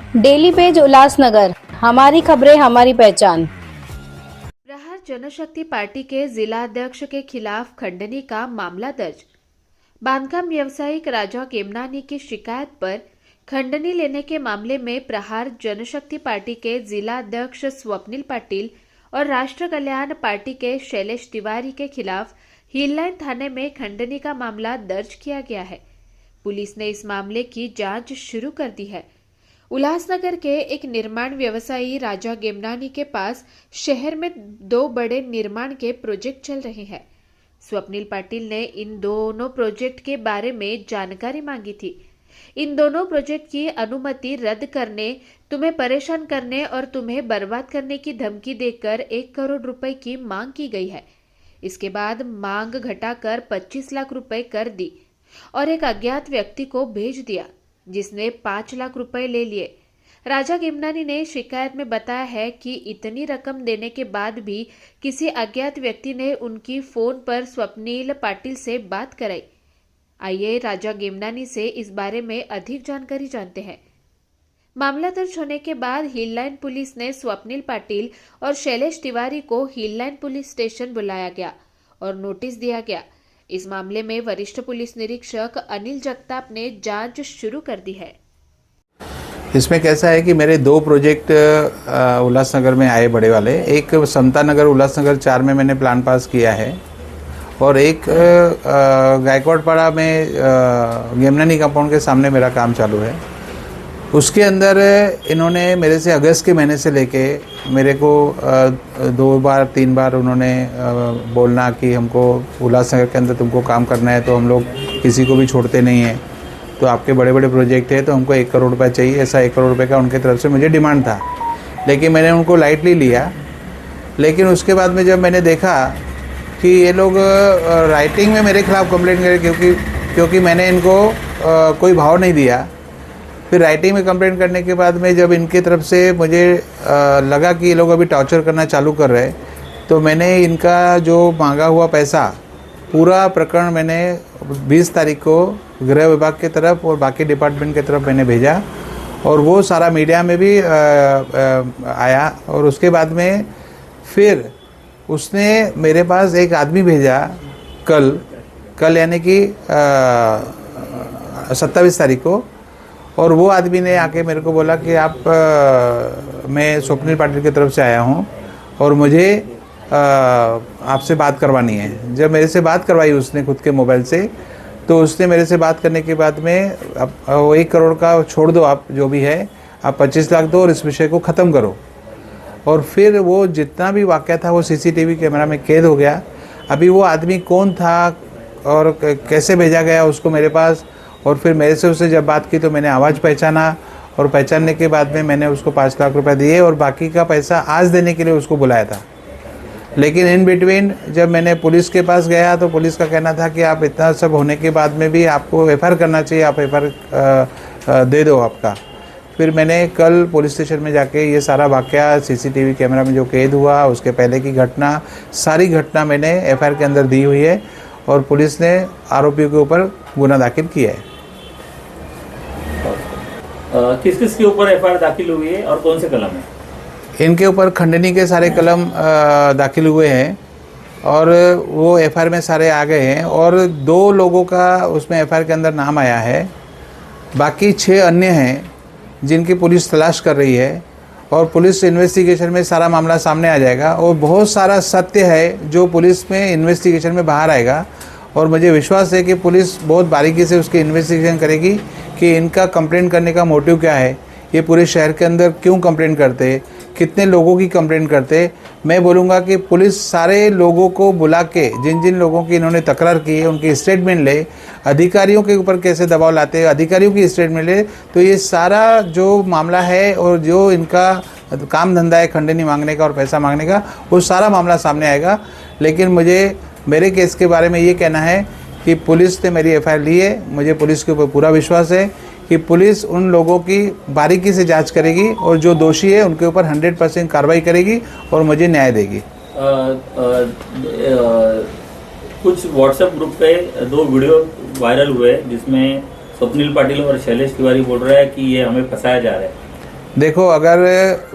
Daily page Ulhasnagar, हमारी खबरें हमारी पहचान। प्रहार जनशक्ति पार्टी के जिला अध्यक्ष के खिलाफ खंडनी का मामला दर्ज। बांधकाम व्यवसायिक राजा केमनानी की शिकायत पर खंडनी लेने के मामले में प्रहार जनशक्ति पार्टी के जिला अध्यक्ष स्वप्निल पाटिल और राष्ट्र कल्याण पार्टी के शैलेश तिवारी के खिलाफ हिललाइन थाने में खंडनी का मामला दर्ज किया गया है। पुलिस ने इस मामले की जांच शुरू कर दी है। उल्लासनगर के एक निर्माण व्यवसायी राजा गेमनानी के पास शहर में 2 बड़े निर्माण के प्रोजेक्ट चल रहे हैं। स्वप्निल पाटिल ने इन दोनों प्रोजेक्ट के बारे में जानकारी मांगी थी। इन दोनों प्रोजेक्ट की अनुमति रद्द करने, तुम्हें परेशान करने और तुम्हें बर्बाद करने की धमकी देकर 1 करोड़ रुपए की मांग की गई है। इसके बाद मांग घटाकर 25 लाख रुपए कर दी और एक अज्ञात व्यक्ति को भेज दिया, जिसने 5 लाख रुपए ले लिए। राजा गेमनानी ने शिकायत में बताया है कि इतनी रकम देने के बाद भी किसी अज्ञात व्यक्ति ने उनकी फोन पर स्वप्निल पाटिल से बात कराई। आइए राजा गेमनानी से इस बारे में अधिक जानकारी जानते हैं। मामला दर्ज होने के बाद हिललाइन पुलिस ने स्वप्निल पाटिल और शैलेश तिवारी को हिललाइन पुलिस स्टेशन बुलाया गया और नोटिस दिया गया। इस मामले में वरिष्ठ पुलिस निरीक्षक अनिल जगताप ने जांच शुरू कर दी है। इसमें कैसा है कि मेरे 2 प्रोजेक्ट उल्लासनगर में आए बड़े वाले। एक समता नगर उल्लासनगर 4 में मैंने प्लान पास किया है और एक गायकवाड़पाड़ा में गेमनानी कंपाउंड के सामने मेरा काम चालू है। उसके अंदर इन्होंने मेरे से अगस्त के महीने से लेके मेरे को 2 बार 3 बार उन्होंने बोलना कि हमको उल्लासनगर के अंदर तुमको काम करना है तो हम लोग किसी को भी छोड़ते नहीं हैं, तो आपके बड़े बड़े प्रोजेक्ट है तो हमको 1 करोड़ रुपये चाहिए। ऐसा 1 करोड़ रुपये का उनकी तरफ से मुझे डिमांड था, लेकिन मैंने उनको लाइटली लिया। लेकिन उसके बाद में जब मैंने देखा कि ये लोग राइटिंग में मेरे खिलाफ़ कंप्लेंट करे क्योंकि मैंने इनको कोई भाव नहीं दिया। फिर राइटिंग में कंप्लेंट करने के बाद में जब इनकी तरफ से मुझे लगा कि ये लोग अभी टॉर्चर करना चालू कर रहे हैं, तो मैंने इनका जो मांगा हुआ पैसा, पूरा प्रकरण मैंने 20 तारीख को गृह विभाग की तरफ और बाकी डिपार्टमेंट की तरफ मैंने भेजा और वो सारा मीडिया में भी आया। और उसके बाद में फिर उसने मेरे पास एक आदमी भेजा कल यानी कि 27 तारीख को, और वो आदमी ने आके मेरे को बोला कि मैं स्वप्निल पाटिल की तरफ से आया हूँ और मुझे आपसे बात करवानी है। जब मेरे से बात करवाई उसने खुद के मोबाइल से, तो उसने मेरे से बात करने के बाद में अब वो 1 करोड़ का छोड़ दो, आप जो भी है आप 25 लाख दो और इस विषय को ख़त्म करो। और फिर वो जितना भी वाक़या था वो CCTV कैमरा में कैद हो गया। अभी वो आदमी कौन था और कैसे भेजा गया उसको मेरे पास, और फिर मेरे से उससे जब बात की तो मैंने आवाज़ पहचाना और पहचानने के बाद में मैंने उसको 5 लाख रुपए दिए और बाकी का पैसा आज देने के लिए उसको बुलाया था। लेकिन इन बिटवीन जब मैंने पुलिस के पास गया तो पुलिस का कहना था कि आप इतना सब होने के बाद में भी आपको FIR करना चाहिए, आप FIR दे दो आपका। फिर मैंने कल पुलिस स्टेशन में जाके ये सारा वाक़या CCTV कैमरा में जो कैद हुआ, उसके पहले की घटना, सारी घटना मैंने FIR के अंदर दी हुई है और पुलिस ने आरोपियों के ऊपर गुना दाखिल किया है। किस किस के ऊपर FIR दाखिल हुई है और कौन से कलम है? इनके ऊपर खंडनी के सारे कलम दाखिल हुए हैं और वो FIR में सारे आ गए हैं और 2 लोगों का उसमें FIR के अंदर नाम आया है। बाकी 6 अन्य हैं जिनकी पुलिस तलाश कर रही है और पुलिस इन्वेस्टिगेशन में सारा मामला सामने आ जाएगा और बहुत सारा सत्य है जो पुलिस में इन्वेस्टिगेशन में बाहर आएगा। और मुझे विश्वास है कि पुलिस बहुत बारीकी से उसकी इन्वेस्टिगेशन करेगी कि इनका कंप्लेंट करने का मोटिव क्या है, ये पूरे शहर के अंदर क्यों कंप्लेंट करते, कितने लोगों की कंप्लेंट करते। मैं बोलूँगा कि पुलिस सारे लोगों को बुला के, जिन जिन लोगों की इन्होंने तकरार की है उनकी स्टेटमेंट ले, अधिकारियों के ऊपर कैसे दबाव लाते हैं अधिकारियों की स्टेटमेंट ले, तो ये सारा जो मामला है और जो इनका काम धंधा है खंडनी मांगने का और पैसा मांगने का, वो सारा मामला सामने आएगा। लेकिन मुझे मेरे केस के बारे में ये कहना है कि पुलिस ने मेरी FIR ली है। मुझे पुलिस के ऊपर पूरा विश्वास है कि पुलिस उन लोगों की बारीकी से जांच करेगी और जो दोषी है उनके ऊपर 100% कार्रवाई करेगी और मुझे न्याय देगी। कुछ व्हाट्सएप ग्रुप पे 2 वीडियो वायरल हुए जिसमें स्वप्निल पाटिल और शैलेश तिवारी बोल रहे हैं कि ये हमें फंसाया जा रहा है। देखो, अगर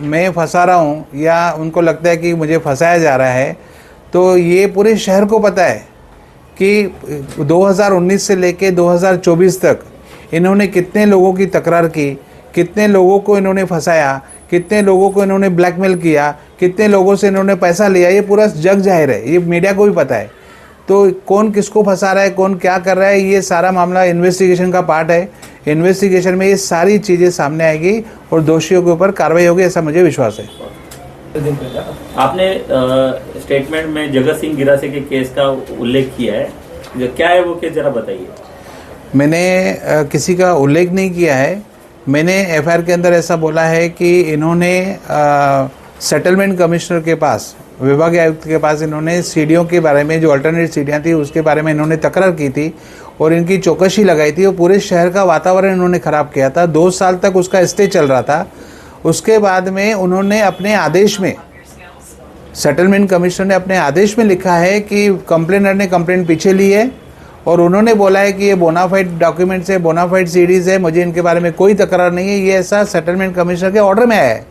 मैं फंसा रहा हूँ या उनको लगता है कि मुझे फंसाया जा रहा है, तो ये पूरे शहर को पता है कि 2019 से लेके 2024 तक इन्होंने कितने लोगों की तकरार की, कितने लोगों को इन्होंने फंसाया, कितने लोगों को इन्होंने ब्लैकमेल किया, कितने लोगों से इन्होंने पैसा लिया। ये पूरा जग जाहिर है, ये मीडिया को भी पता है। तो कौन किसको फंसा रहा है, कौन क्या कर रहा है, ये सारा मामला इन्वेस्टिगेशन का पार्ट है। इन्वेस्टिगेशन में ये सारी चीज़ें सामने आएगी और दोषियों के ऊपर कार्रवाई होगी, ऐसा मुझे विश्वास है। आपने स्टेटमेंट में जगत सिंह गिरासे के केस का उल्लेख किया है, क्या है वो केस, जरा बताइए। मैंने किसी का उल्लेख नहीं किया है। मैंने एफआईआर के अंदर ऐसा बोला है कि इन्होंने सेटलमेंट कमिश्नर के पास, विभागीय आयुक्त के पास इन्होंने सीढ़ियों के बारे में, जो अल्टरनेट सीढ़ियाँ थी उसके बारे में इन्होंने तकरार की थी और इनकी चौकसी लगाई थी और पूरे शहर का वातावरण इन्होंने ख़राब किया था। 2 साल तक उसका स्टे चल रहा था। उसके बाद में उन्होंने अपने आदेश में, सेटलमेंट कमिश्नर ने अपने आदेश में लिखा है कि कंप्लेनर ने कंप्लेंट पीछे ली है और उन्होंने बोला है कि ये बोनाफाइड डॉक्यूमेंट्स है, बोनाफाइड सीरीज़ है, मुझे इनके बारे में कोई तकरार नहीं है। ये ऐसा सेटलमेंट कमिश्नर के ऑर्डर में आया है।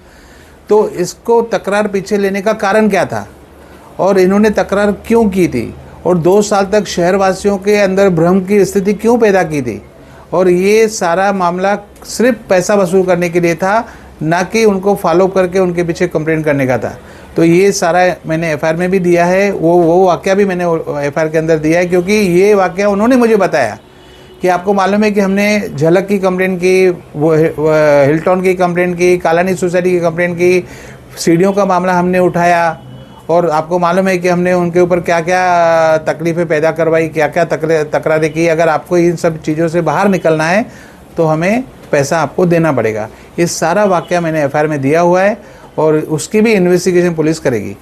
तो इसको तकरार पीछे लेने का कारण क्या था और इन्होंने तकरार क्यों की थी और 2 साल तक शहरवासियों के अंदर भ्रम की स्थिति क्यों पैदा की थी, और ये सारा मामला सिर्फ पैसा वसूल करने के लिए था, ना कि उनको फॉलो करके उनके पीछे कंप्लेंट करने का था। तो ये सारा मैंने एफआईआर में भी दिया है, वो वाकया भी मैंने एफआईआर के अंदर दिया है, क्योंकि ये वाकया उन्होंने मुझे बताया कि आपको मालूम है कि हमने झलक की कंप्लेंट की, वो हिल्टन की कंप्लेंट की, कालानी सोसाइटी की कंप्लेंट की, सीढ़ियों का मामला हमने उठाया और आपको मालूम है कि हमने उनके ऊपर क्या क्या तकलीफ़ें पैदा करवाई, क्या क्या तकरारें की। अगर आपको इन सब चीज़ों से बाहर निकलना है तो हमें पैसा आपको देना पड़ेगा। ये सारा वाकया मैंने एफआईआर में दिया हुआ है और उसकी भी इन्वेस्टिगेशन पुलिस करेगी।